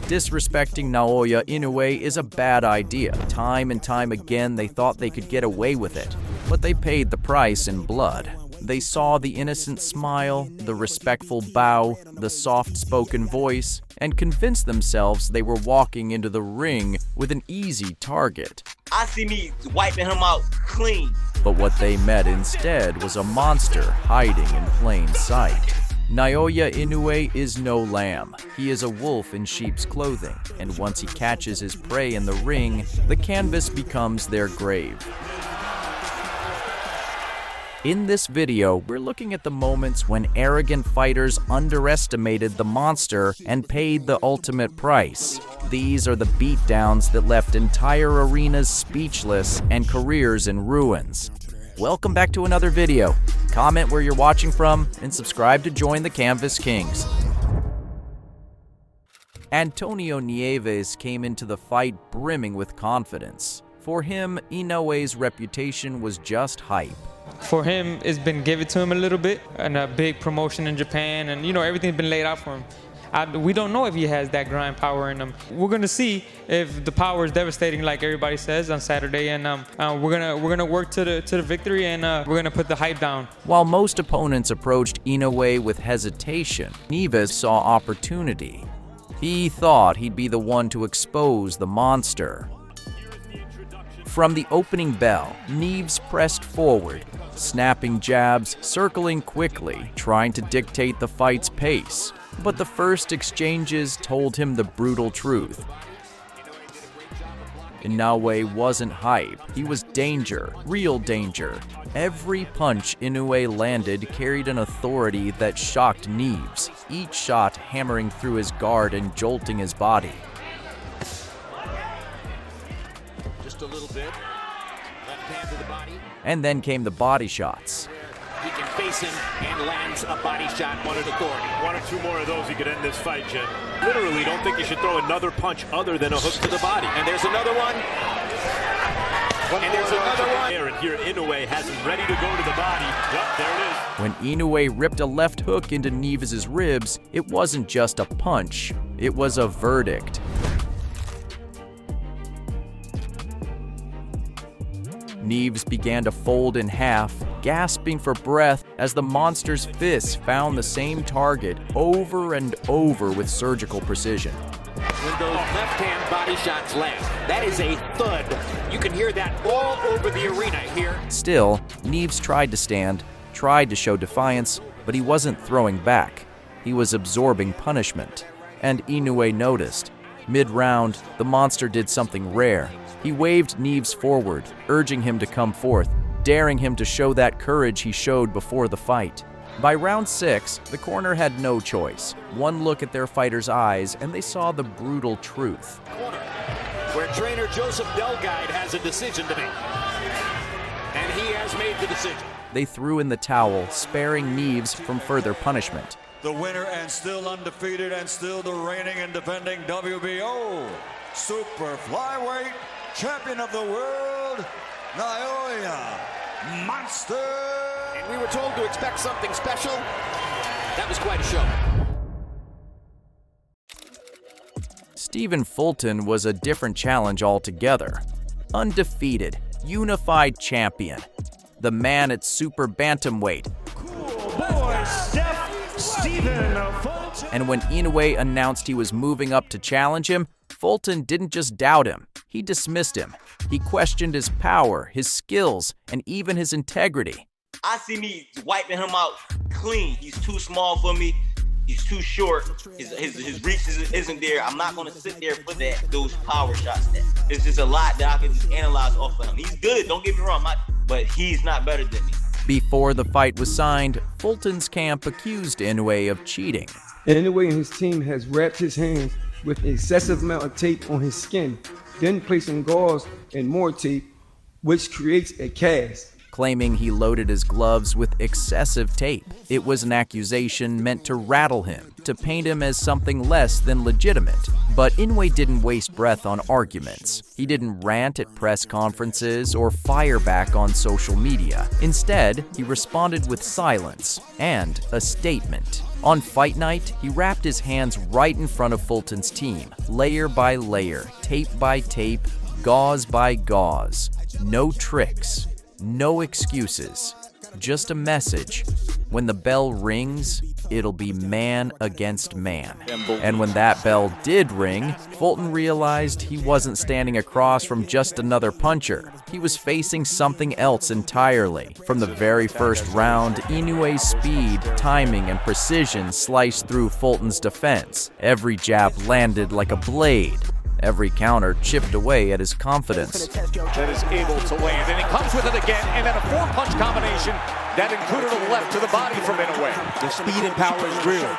Disrespecting Naoya Inoue is a bad idea. Time and time again, they thought they could get away with it, but they paid the price in blood. They saw the innocent smile, the respectful bow, the soft-spoken voice, and convinced themselves they were walking into the ring with an easy target. I see me wiping him out clean. But what they met instead was a monster hiding in plain sight. Naoya Inoue is no lamb. He is a wolf in sheep's clothing, and once he catches his prey in the ring, the canvas becomes their grave. In this video, we're looking at the moments when arrogant fighters underestimated the monster and paid the ultimate price. These are the beatdowns that left entire arenas speechless and careers in ruins. Welcome back to another video. Comment where you're watching from and subscribe to join the Canvas Kings. Antonio Nieves came into the fight brimming with confidence. For him, Inoue's reputation was just hype. For him, it's been given to him a little bit, and a big promotion in Japan, and everything's been laid out for him. We don't know if he has that grind power in him. We're gonna see if the power is devastating, like everybody says, on Saturday, and we're gonna work to the victory, and we're gonna put the hype down. While most opponents approached Inoue with hesitation, Nieves saw opportunity. He thought he'd be the one to expose the monster. From the opening bell, Nieves pressed forward, snapping jabs, circling quickly, trying to dictate the fight's pace. But the first exchanges told him the brutal truth. Inoue wasn't hype, he was danger, real danger. Every punch Inoue landed carried an authority that shocked Nieves, each shot hammering through his guard and jolting his body. Just a little bit. Left hand to the body. And then came the body shots. He can face him and lands a body shot on an authority. One or two more of those, you could end this fight, Jim. Literally, don't think you should throw another punch other than a hook to the body. And there's another one. And there's another one. And here Inoue has him ready to go to the body. Yep, there it is. When Inoue ripped a left hook into Nieves' ribs, it wasn't just a punch, it was a verdict. Nieves began to fold in half, gasping for breath as the monster's fists found the same target over and over with surgical precision. When those left-hand body shots land, that is a thud. You can hear that all over the arena here. Still, Nieves tried to stand, tried to show defiance, but he wasn't throwing back. He was absorbing punishment. And Inoue noticed. Mid-round, the monster did something rare. He waved Nieves forward, urging him to come forth, daring him to show that courage he showed before the fight. By round 6, the corner had no choice. One look at their fighter's eyes, and they saw the brutal truth. Corner, where trainer Joseph Delguide has a decision to make. And he has made the decision. They threw in the towel, sparing Nieves from further punishment. The winner and still undefeated and still the reigning and defending WBO Super Flyweight Champion of the World, Naoya Monster. And we were told to expect something special. That was quite a show. Stephen Fulton was a different challenge altogether. Undefeated, unified champion. The man at super bantamweight. Cool boy, Stephen Fulton. And when Inoue announced he was moving up to challenge him, Fulton didn't just doubt him, he dismissed him. He questioned his power, his skills, and even his integrity. I see me wiping him out clean. He's too small for me. He's too short. His reach isn't there. I'm not going to sit there for those power shots. It's just a lot that I can just analyze off of him. He's good, don't get me wrong, but he's not better than me. Before the fight was signed, Fulton's camp accused Inoue of cheating. Inoue and his team has wrapped his hands with an excessive amount of tape on his skin, then placing gauze and more tape, which creates a cast. claiming he loaded his gloves with excessive tape. It was an accusation meant to rattle him, to paint him as something less than legitimate. But Inoue didn't waste breath on arguments. He didn't rant at press conferences or fire back on social media. Instead, he responded with silence and a statement. On fight night, he wrapped his hands right in front of Fulton's team, layer by layer, tape by tape, gauze by gauze. No tricks, no excuses, just a message. When the bell rings, it'll be man against man. And when that bell did ring, Fulton realized he wasn't standing across from just another puncher. He was facing something else entirely. From the very first round, Inoue's speed, timing, and precision sliced through Fulton's defense. Every jab landed like a blade. Every counter chipped away at his confidence. That is able to land, and he comes with it again, and then a four-punch combination that included a left to the body from Inoue. The speed and power is real.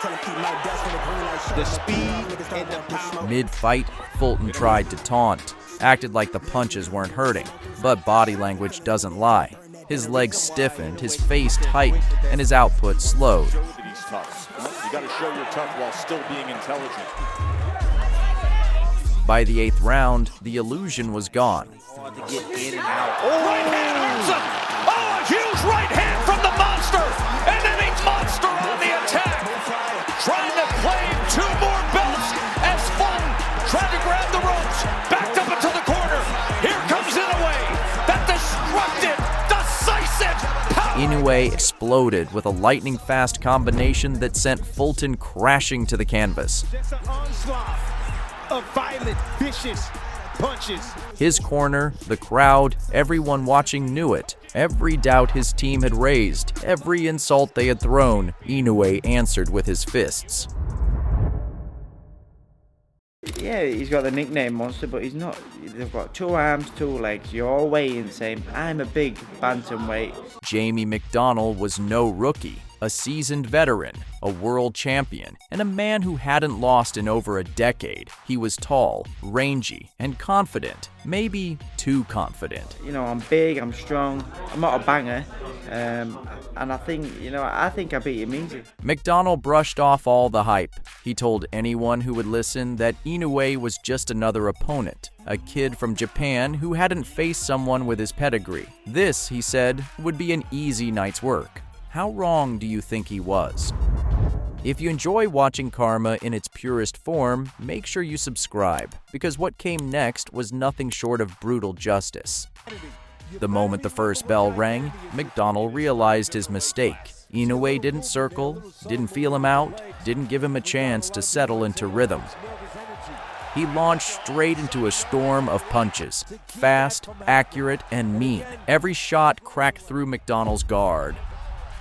The speed and the power. Mid-fight, Fulton tried to taunt, acted like the punches weren't hurting, but body language doesn't lie. His legs stiffened, his face tightened, and his output slowed. Show that he's tough. You got to show you're tough while still being intelligent. By the 8th round, the illusion was gone. Oh, right hand hurts him! Oh, a huge right hand from the monster! And then a monster on the attack! Trying to claim 2 more belts as Fulton trying to grab the ropes. Backed up into the corner. Here comes Inoue. That destructive, decisive power! Inoue exploded with a lightning-fast combination that sent Fulton crashing to the canvas. That's an onslaught of violent, vicious punches. His corner, the crowd, everyone watching knew it. Every doubt his team had raised, every insult they had thrown, Inoue answered with his fists. Yeah, he's got the nickname Monster, but he's not. They've got 2 arms, 2 legs. You're all weighing the same. I'm a big bantamweight. Jamie McDonnell was no rookie, a seasoned veteran, a world champion, and a man who hadn't lost in over a decade. He was tall, rangy, and confident. Maybe too confident. You know, I'm big, I'm strong, I'm not a banger, and I think, I beat him easy. McDonnell brushed off all the hype. He told anyone who would listen that Inoue was just another opponent, a kid from Japan who hadn't faced someone with his pedigree. This, he said, would be an easy night's work. How wrong do you think he was? If you enjoy watching Karma in its purest form, make sure you subscribe, because what came next was nothing short of brutal justice. The moment the first bell rang, McDonnell realized his mistake. Inoue didn't circle, didn't feel him out, didn't give him a chance to settle into rhythm. He launched straight into a storm of punches, fast, accurate, and mean. Every shot cracked through McDonnell's guard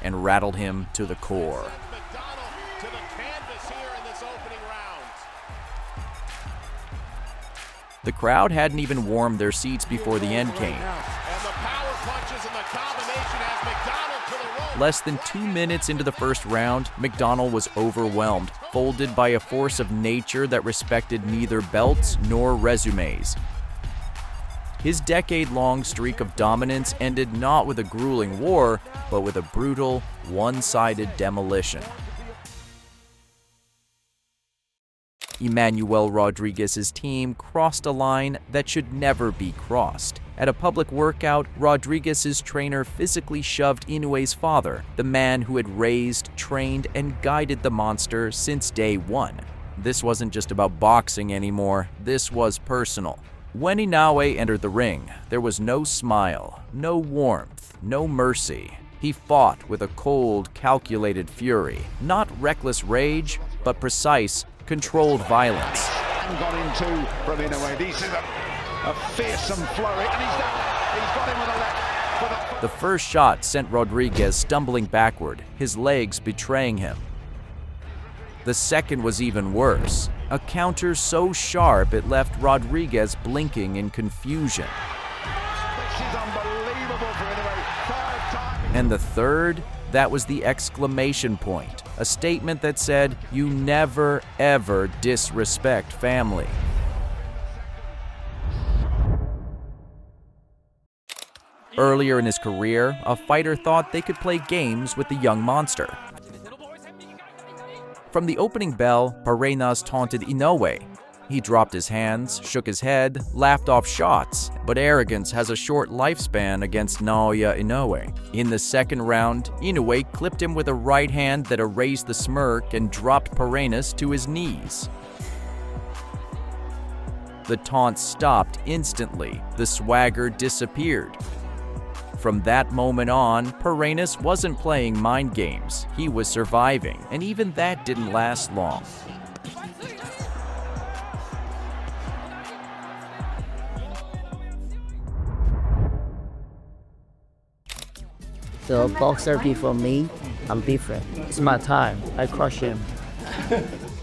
and rattled him to the core. The crowd hadn't even warmed their seats before the end came. Less than 2 minutes into the first round, McDonnell was overwhelmed, folded by a force of nature that respected neither belts nor resumes. His decade-long streak of dominance ended not with a grueling war, but with a brutal, one-sided demolition. Emmanuel Rodríguez's team crossed a line that should never be crossed. At a public workout, Rodríguez's trainer physically shoved Inoue's father, the man who had raised, trained, and guided the monster since day one. This wasn't just about boxing anymore, this was personal. When Inoue entered the ring, there was no smile, no warmth, no mercy. He fought with a cold, calculated fury. Not reckless rage, but precise, controlled violence. Got into from Inoue. This is a fearsome flurry, and he's got him with a left. The first shot sent Rodríguez stumbling backward, his legs betraying him. The second was even worse. A counter so sharp it left Rodríguez blinking in confusion. This is unbelievable for Inoue. 3rd time. And the third, that was the exclamation point. A statement that said, "You never, ever disrespect family." Earlier in his career, a fighter thought they could play games with the young monster. From the opening bell, Parrenas taunted Inoue. He dropped his hands, shook his head, laughed off shots, but arrogance has a short lifespan against Naoya Inoue. In the second round, Inoue clipped him with a right hand that erased the smirk and dropped Parrenas to his knees. The taunt stopped instantly. The swagger disappeared. From that moment on, Parrenas wasn't playing mind games. He was surviving, and even that didn't last long. The boxer before me, I'm different. It's my time. I crush him.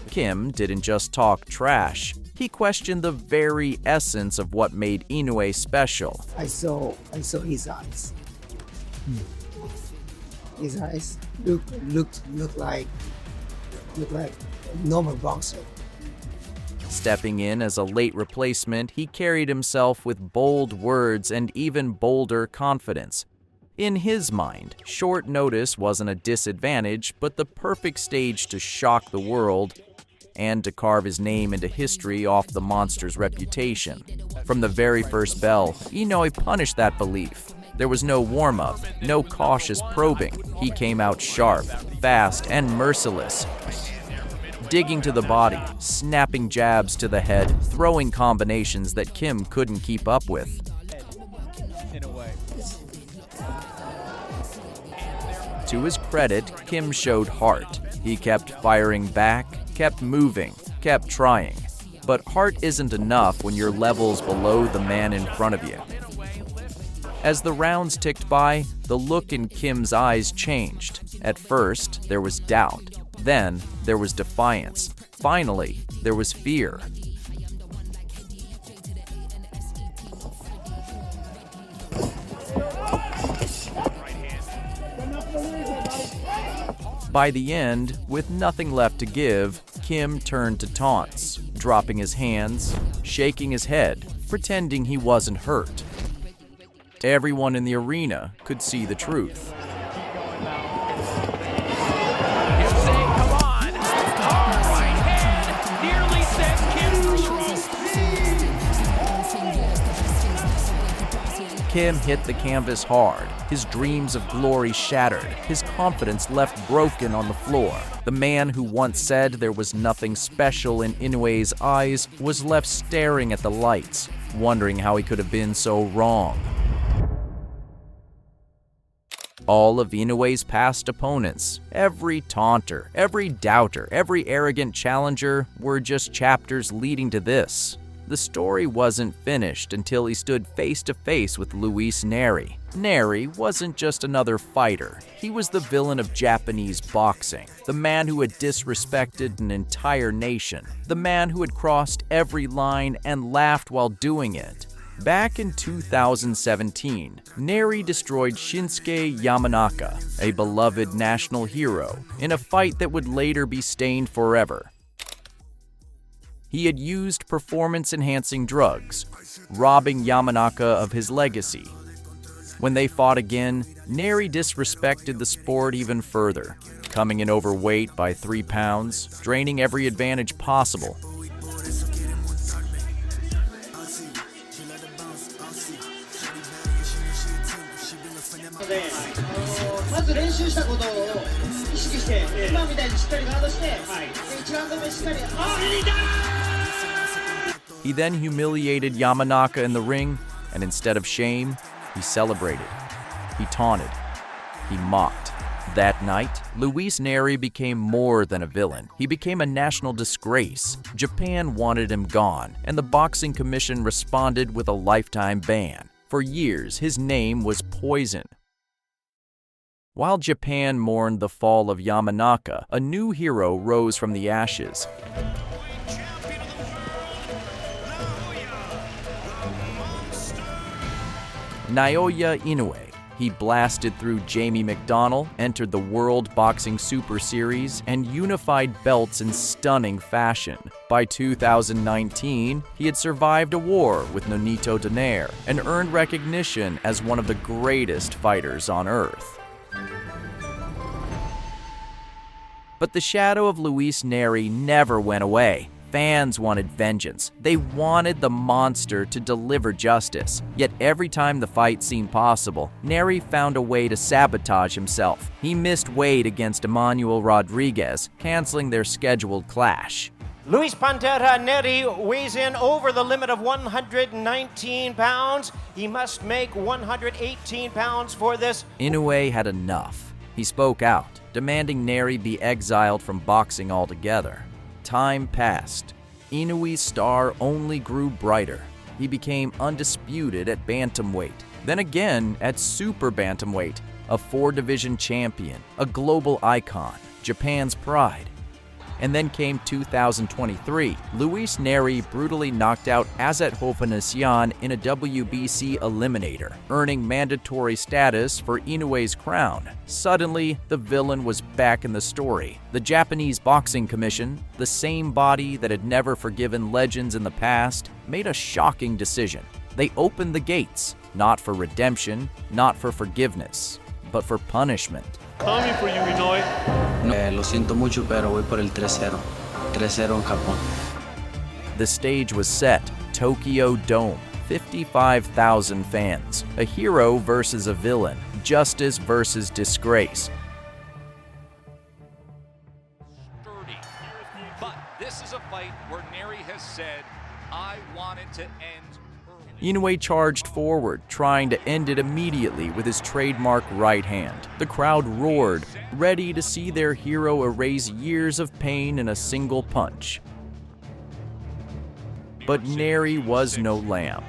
Kim didn't just talk trash. He questioned the very essence of what made Inoue special. I saw his eyes. His eyes look like normal boxer. Stepping in as a late replacement, he carried himself with bold words and even bolder confidence. In his mind, short notice wasn't a disadvantage, but the perfect stage to shock the world and to carve his name into history off the monster's reputation. From the very first bell, Inoue punished that belief. There was no warm-up, no cautious probing. He came out sharp, fast, and merciless, digging to the body, snapping jabs to the head, throwing combinations that Kim couldn't keep up with. To his credit, Kim showed heart. He kept firing back, kept moving, kept trying. But heart isn't enough when you're levels below the man in front of you. As the rounds ticked by, the look in Kim's eyes changed. At first, there was doubt. Then, there was defiance. Finally, there was fear. By the end, with nothing left to give, Kim turned to taunts, dropping his hands, shaking his head, pretending he wasn't hurt. Everyone in the arena could see the truth. Kim hit the canvas hard. His dreams of glory shattered. His confidence left broken on the floor. The man who once said there was nothing special in Inoue's eyes was left staring at the lights, wondering how he could have been so wrong. All of Inoue's past opponents, every taunter, every doubter, every arrogant challenger were just chapters leading to this. The story wasn't finished until he stood face to face with Luis Nery. Nery wasn't just another fighter. He was the villain of Japanese boxing, the man who had disrespected an entire nation, the man who had crossed every line and laughed while doing it. Back in 2017, Nery destroyed Shinsuke Yamanaka, a beloved national hero, in a fight that would later be stained forever. He had used performance-enhancing drugs, robbing Yamanaka of his legacy. When they fought again, Nery disrespected the sport even further, coming in overweight by 3 pounds, draining every advantage possible. He then humiliated Yamanaka in the ring, and instead of shame, he celebrated. He taunted. He mocked. That night, Luis Nery became more than a villain. He became a national disgrace. Japan wanted him gone, and the Boxing Commission responded with a lifetime ban. For years, his name was poison. While Japan mourned the fall of Yamanaka, a new hero rose from the ashes. Naoya Inoue. He blasted through Jamie McDonnell, entered the World Boxing Super Series, and unified belts in stunning fashion. By 2019, he had survived a war with Nonito Donaire and earned recognition as one of the greatest fighters on earth. But the shadow of Luis Nery never went away. Fans wanted vengeance. They wanted the monster to deliver justice. Yet every time the fight seemed possible, Nery found a way to sabotage himself. He missed weight against Emmanuel Rodríguez, canceling their scheduled clash. Luis Pantera Nery weighs in over the limit of 119 pounds. He must make 118 pounds for this. Inoue had enough. He spoke out, demanding Nery be exiled from boxing altogether. Time passed. Inoue's star only grew brighter. He became undisputed at bantamweight, then again at super bantamweight, a 4-division champion, a global icon, Japan's pride. And then came 2023. Luis Nery brutally knocked out Azat Hovhannisyan in a WBC eliminator, earning mandatory status for Inoue's crown. Suddenly, the villain was back in the story. The Japanese Boxing Commission, the same body that had never forgiven legends in the past, made a shocking decision. They opened the gates, not for redemption, not for forgiveness, but for punishment. Coming for you, Inoue. Lo siento mucho, pero voy por el 3-0. 3-0 en Japón. The stage was set, Tokyo Dome, 55,000 fans, a hero versus a villain, justice versus disgrace. Sturdy. But this is a fight where Nery has said, I wanted to end early. Inoue charged forward, trying to end it immediately with his trademark right hand. The crowd roared, ready to see their hero erase years of pain in a single punch. But Nery was no lamb.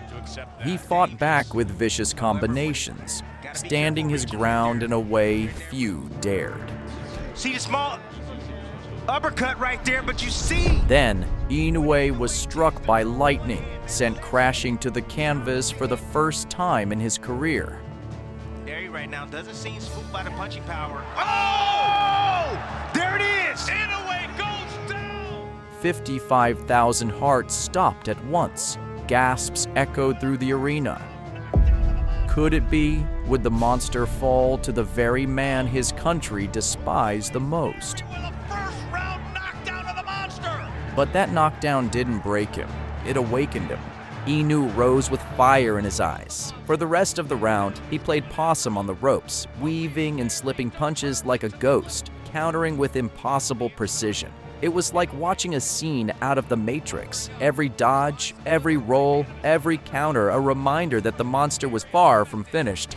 He fought back with vicious combinations, standing his ground in a way few dared. See the small uppercut right there, but you see. Then, Inoue was struck by lightning, sent crashing to the canvas for the first time in his career. Nery right now doesn't seem spooked by the punching power. Oh! There it is! Inoue goes down! 55,000 hearts stopped at once. Gasps echoed through the arena. Could it be? Would the monster fall to the very man his country despised the most? But that knockdown didn't break him. It awakened him. Inoue rose with fire in his eyes. For the rest of the round, he played possum on the ropes, weaving and slipping punches like a ghost, countering with impossible precision. It was like watching a scene out of The Matrix. Every dodge, every roll, every counter, a reminder that the monster was far from finished.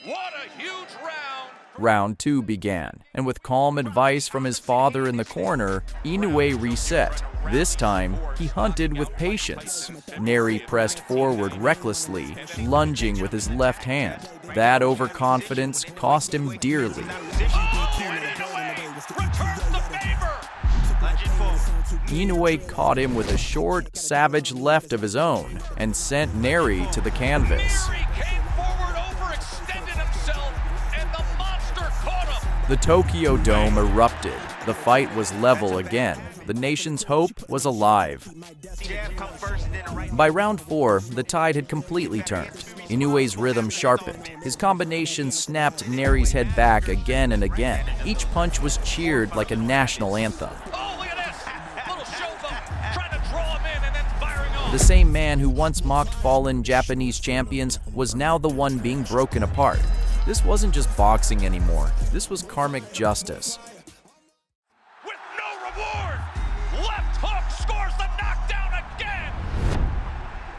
What a huge round! Round 2 began, and with calm advice from his father in the corner, Inoue reset. This time, he hunted with patience. Nery pressed forward recklessly, lunging with his left hand. That overconfidence cost him dearly. Inoue caught him with a short, savage left of his own and sent Nery to the canvas. The Tokyo Dome erupted. The fight was level again. The nation's hope was alive. By round 4, the tide had completely turned. Inoue's rhythm sharpened. His combination snapped Nery's head back again and again. Each punch was cheered like a national anthem. The same man who once mocked fallen Japanese champions was now the one being broken apart. This wasn't just boxing anymore. This was karmic justice. With no reward, left hook scores the knockdown again.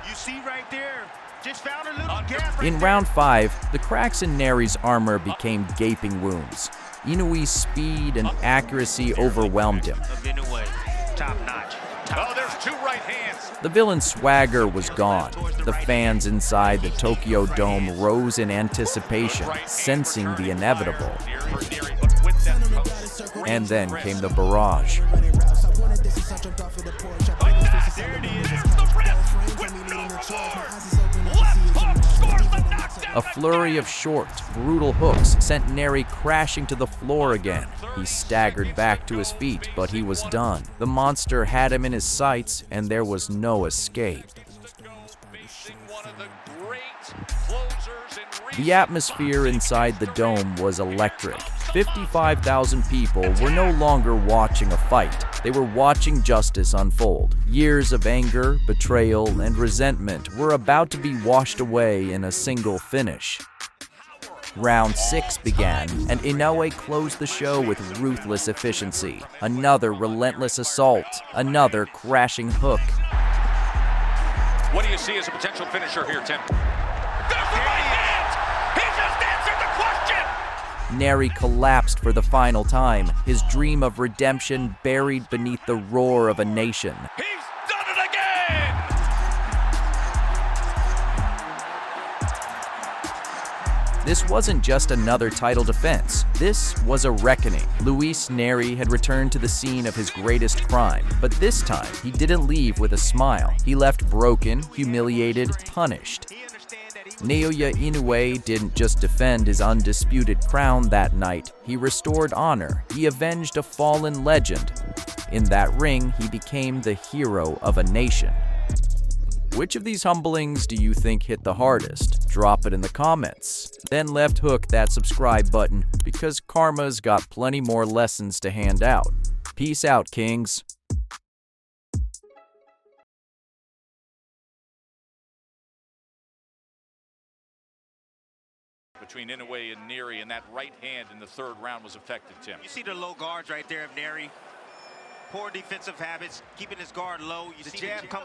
You see right there, just found a little gap right In round 5, the cracks in Nery's armor became gaping wounds. Inoue's speed and accuracy overwhelmed him. top notch. Oh, there's 2 right hands. The villain's swagger was gone. The fans inside the Tokyo Dome rose in anticipation, sensing the inevitable. And then came the barrage. There it is. The ref with no reward. Left hook scores the knockdown. A flurry of short, brutal hooks sent Nery crashing to the floor again. He staggered back to his feet, but he was done. The monster had him in his sights, and there was no escape. The atmosphere inside the dome was electric. 55,000 people were no longer watching a fight. They were watching justice unfold. Years of anger, betrayal, and resentment were about to be washed away in a single finish. Round 6 began, and Inoue closed the show with ruthless efficiency. Another relentless assault, another crashing hook. What do you see as a potential finisher here, Tim? There's the right hand! He just answered the question! Nery collapsed for the final time, his dream of redemption buried beneath the roar of a nation. He's done it again! This wasn't just another title defense. This was a reckoning. Luis Nery had returned to the scene of his greatest crime, but this time he didn't leave with a smile. He left broken, humiliated, punished. Naoya Inoue didn't just defend his undisputed crown that night. He restored honor. He avenged a fallen legend. In that ring, he became the hero of a nation. Which of these humblings do you think hit the hardest? Drop it in the comments. Then left hook that subscribe button, because Karma's got plenty more lessons to hand out. Peace out, kings. Between Inoue and Nery, and that right hand in the third round was effective, Tim. You see the low guards right there of Nery. Poor defensive habits, keeping his guard low. You see the jab come